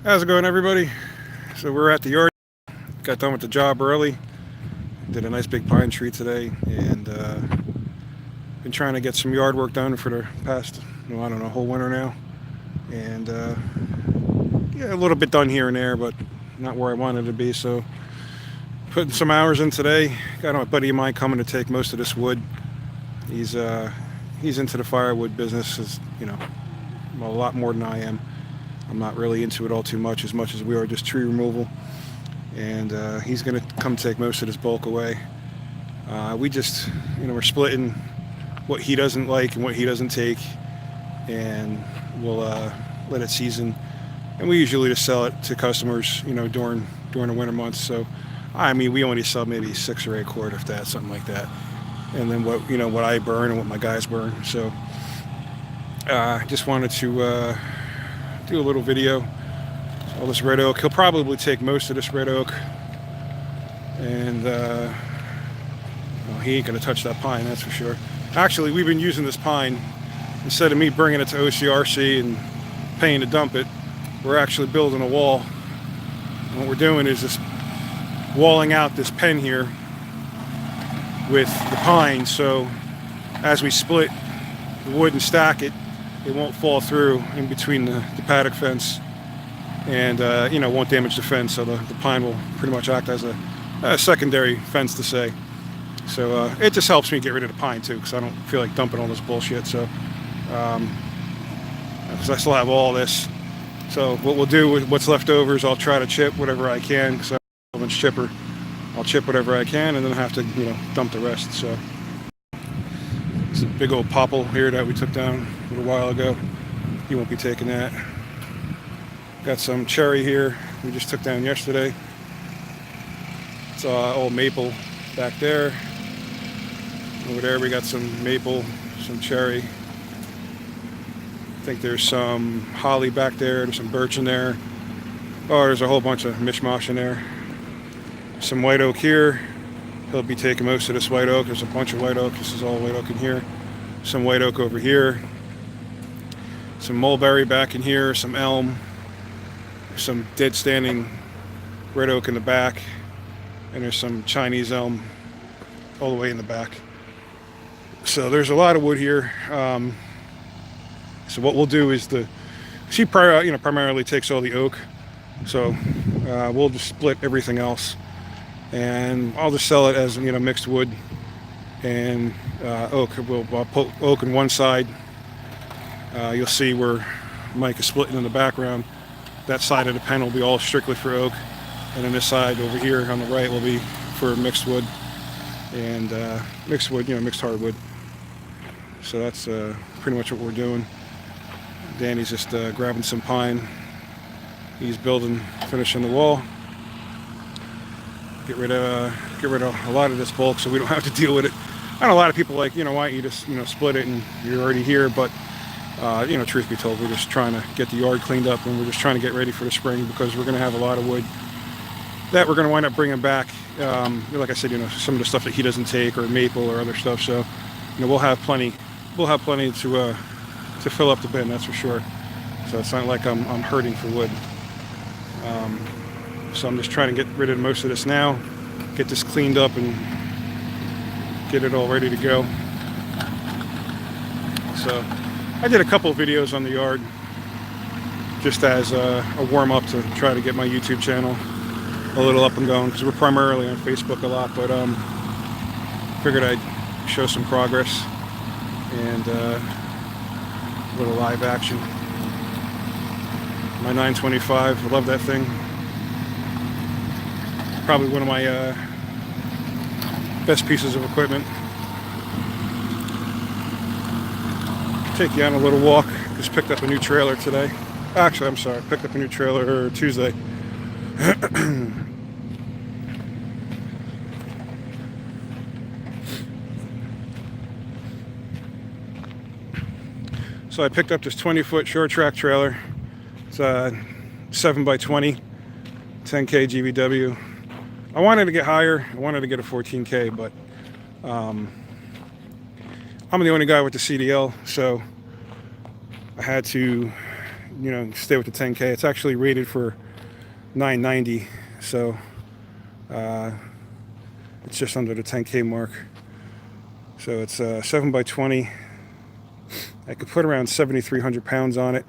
How's it going, everybody? So we're at the yard. Got done with the job early. Did a nice big pine tree today, and been trying to get some yard work done for the past, I don't know, whole winter now. And yeah, a little bit done here and there, but not where I wanted to be. So putting some hours in today. Got a buddy of mine coming to take most of this wood. He's uh, he's into the firewood business, a lot more than I am. I'm not really into it all too much as we are just tree removal. And he's going to come take most of this bulk away. We just, we're splitting what he doesn't like and what he doesn't take, and we'll let it season. And we usually just sell it to customers, during the winter months. So, I mean, we only sell maybe 6 or 8 cord, if that, something like that. And then what I burn and what my guys burn. So, just wanted to do a little video. All this red oak. He'll probably take most of this red oak, and well, he ain't gonna touch that pine, that's for sure. Actually, we've been using this pine instead of me bringing it to OCRC and paying to dump it. We're actually building a wall. And what we're doing is just walling out this pen here with the pine, so as we split the wood and stack it, it won't fall through in between the paddock fence, and won't damage the fence. So the pine will pretty much act as a secondary fence to say. So it just helps me get rid of the pine too, because I don't feel like dumping all this bullshit. So because I still have all this. So what we'll do with what's left over is I'll try to chip whatever I can, because I'm a 12-inch chipper. I'll chip whatever I can, and then have to dump the rest. So it's a big old popple here that we took down a little while ago. He won't be taking that. Got some cherry here we just took down yesterday. It's old maple back there. Over there we got some maple, some cherry. I think there's some holly back there. There's some birch in there. Oh, there's a whole bunch of mishmash in there. Some white oak here. He'll be taking most of this white oak. There's a bunch of white oak. This is all white oak in here. Some white oak over here. Some mulberry back in here. Some elm. Some dead standing red oak in the back, and there's some Chinese elm all the way in the back. So there's a lot of wood here. So what we'll do is she primarily takes all the oak, so we'll just split everything else, and I'll just sell it as mixed wood and oak. I'll put oak on one side. You'll see where Mike is splitting in the background. That side of the pen will be all strictly for oak, and then this side over here on the right will be for mixed wood and mixed hardwood. So that's pretty much what we're doing. Danny's just grabbing some pine. He's finishing the wall. Get rid of a lot of this bulk so we don't have to deal with it. I know a lot of people why don't you just split it and you're already here, but truth be told, we're just trying to get the yard cleaned up, and we're just trying to get ready for the spring, because we're going to have a lot of wood that we're going to wind up bringing back. Like I said, some of the stuff that he doesn't take, or maple or other stuff. So, we'll have plenty. We'll have plenty to fill up the bin. That's for sure. So it's not like I'm hurting for wood. So I'm just trying to get rid of most of this now, get this cleaned up, and get it all ready to go. So I did a couple of videos on the yard just as a warm-up to try to get my YouTube channel a little up and going, because we're primarily on Facebook a lot, but figured I'd show some progress and a little live action. My 925, I love that thing. Probably one of my best pieces of equipment. Take you on a little walk. Just picked up a new trailer today. Actually, I'm sorry, picked up a new trailer Tuesday. So I picked up this 20-foot short track trailer. It's a 7x20, 10K GVW. I wanted to get higher. I wanted to get a 14K, but I'm the only guy with the CDL, so I had to stay with the 10K. It's actually rated for 990, so it's just under the 10K mark. So it's 7x20. I could put around 7,300 pounds on it.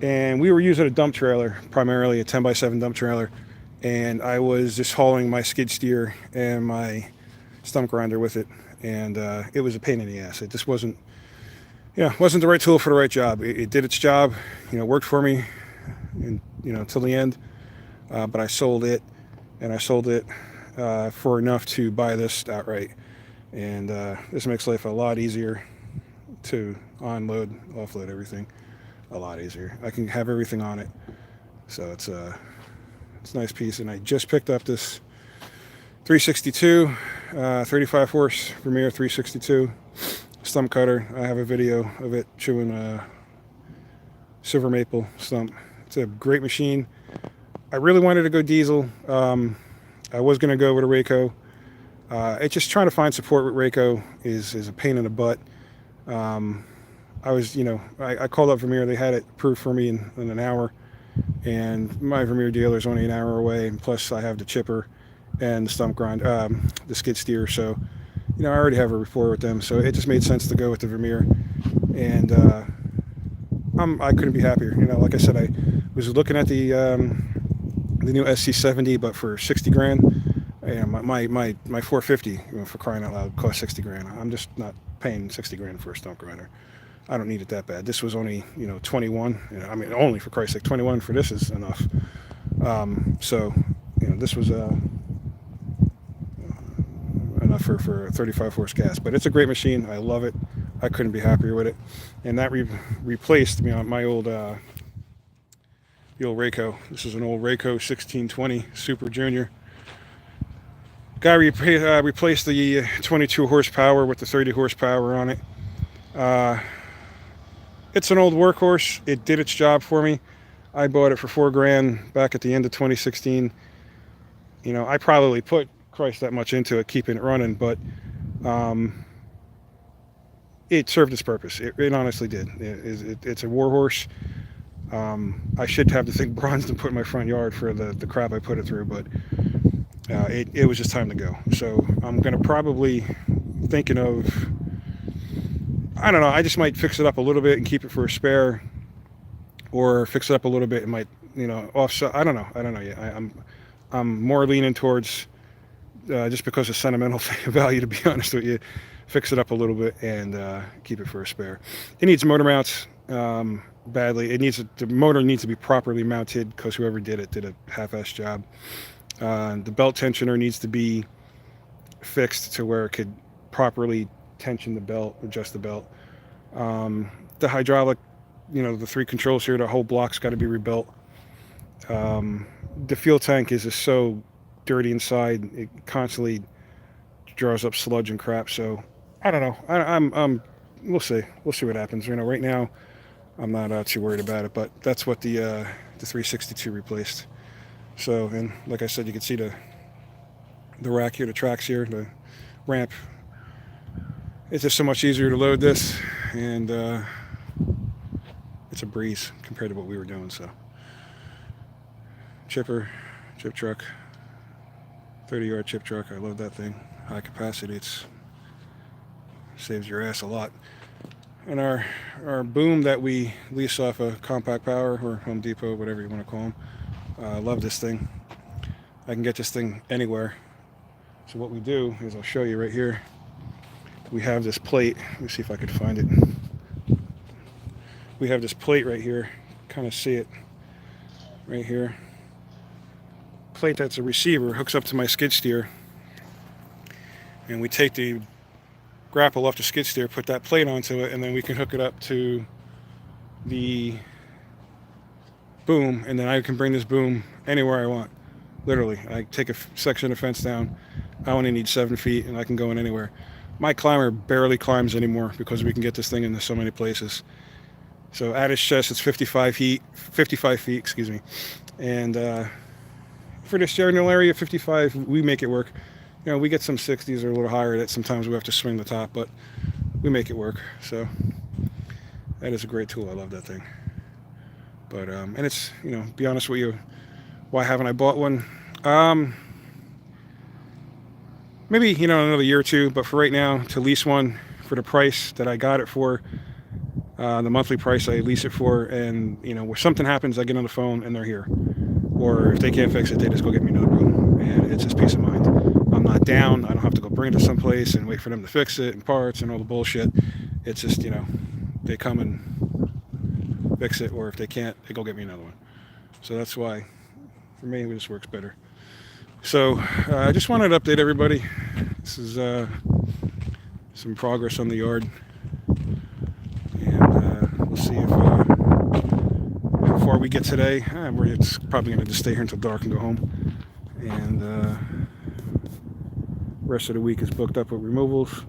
And we were using a dump trailer, primarily a 10x7 dump trailer. And I was just hauling my skid steer and my stump grinder with it. And it was a pain in the ass. It just wasn't the right tool for the right job. It did its job, worked for me, and till the end. But I sold it, and I sold it for enough to buy this outright. And this makes life a lot easier to unload, offload everything. A lot easier. I can have everything on it. So it's a nice piece. And I just picked up this 362, 35 horse Vermeer 362 stump cutter. I have a video of it chewing a silver maple stump. It's a great machine. I really wanted to go diesel. I was going to go with a Rayco. It's just trying to find support with Rayco is a pain in the butt. I called up Vermeer. They had it approved for me in an hour, and my Vermeer dealer is only an hour away. And plus, I have the chipper and the stump grind, the skid steer. So, I already have a rapport with them. So it just made sense to go with the Vermeer, and I couldn't be happier. Like I said, I was looking at the new SC70, but for 60 grand. My 450, for crying out loud, cost 60 grand. I'm just not paying 60 grand for a stump grinder. I don't need it that bad. This was only 21. Only, for Christ's sake, 21 for this is enough. So this was enough for 35 horse gas. But it's a great machine. I love it. I couldn't be happier with it. And that replaced my old the old Rayco. This is an old Rayco 1620 Super Junior. Guy replaced the 22 horsepower with the 30 horsepower on it. It's an old workhorse. It did its job for me. I bought it for $4 grand back at the end of 2016. I probably put that much into it, keeping it running, but it served its purpose. It honestly did. It's a warhorse. I should have the thing bronzed and put in my front yard for the crap I put it through, but it was just time to go. So I'm going to probably thinking of, I don't know, I just might fix it up a little bit and keep it for a spare, or fix it up a little bit and might, offset. I don't know yet. I'm more leaning towards, just because of sentimental value, to be honest with you, fix it up a little bit and keep it for a spare. It needs motor mounts badly. The motor needs to be properly mounted, because whoever did it did a half-ass job. The belt tensioner needs to be fixed to where it could properly tension the belt, adjust the belt. The hydraulic, the 3 controls here, the whole block's got to be rebuilt. The fuel tank is just so dirty inside. It constantly draws up sludge and crap. So I don't know. We'll see. We'll see what happens. Right now I'm not too worried about it, but that's what the 362 replaced. So, and like I said, you can see the rack here, the tracks here, the ramp. It's just so much easier to load this, and it's a breeze compared to what we were doing. So, chip truck, 30-yard chip truck. I love that thing. High capacity. It saves your ass a lot. And our boom that we lease off of Compact Power or Home Depot, whatever you want to call them. I love this thing. I can get this thing anywhere. So what we do is, I'll show you right here. We have this plate. Let me see if I could find it. We have this plate right here. Kind of see it right here. Plate that's a receiver, hooks up to my skid steer. And we take the grapple off the skid steer, put that plate onto it, and then we can hook it up to the boom, and then I can bring this boom anywhere I want. Literally, I take a section of fence down. I only need 7 feet, and I can go in anywhere. My climber barely climbs anymore because we can get this thing into so many places. So at its chest, it's 55 feet, excuse me. And for this general area, 55, we make it work. We get some 60s or a little higher that sometimes we have to swing the top, but we make it work. So that is a great tool. I love that thing. But and it's, you know, be honest with you, why haven't I bought one? Um, Maybe, you know, another year or two. But for right now, to lease one for the price that I got it for, the monthly price I lease it for, and you know, if something happens, I get on the phone and they're here. Or if they can't fix it, they just go get me another room, and it's just peace of mind. I'm not down. I don't have to go bring it to someplace and wait for them to fix it and parts and all the bullshit. It's just, you know, they come and fix it, or if they can't, they go get me another one. So that's why, for me, it just works better. So I just wanted to update everybody. This is some progress on the yard, and we'll see if how far we get today. It's probably going to just stay here until dark and go home. And rest of the week is booked up with removals.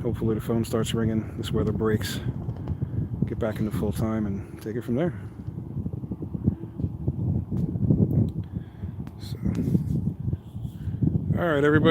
Hopefully the phone starts ringing, this weather breaks, get back into full time and take it from there. So, all right, everybody.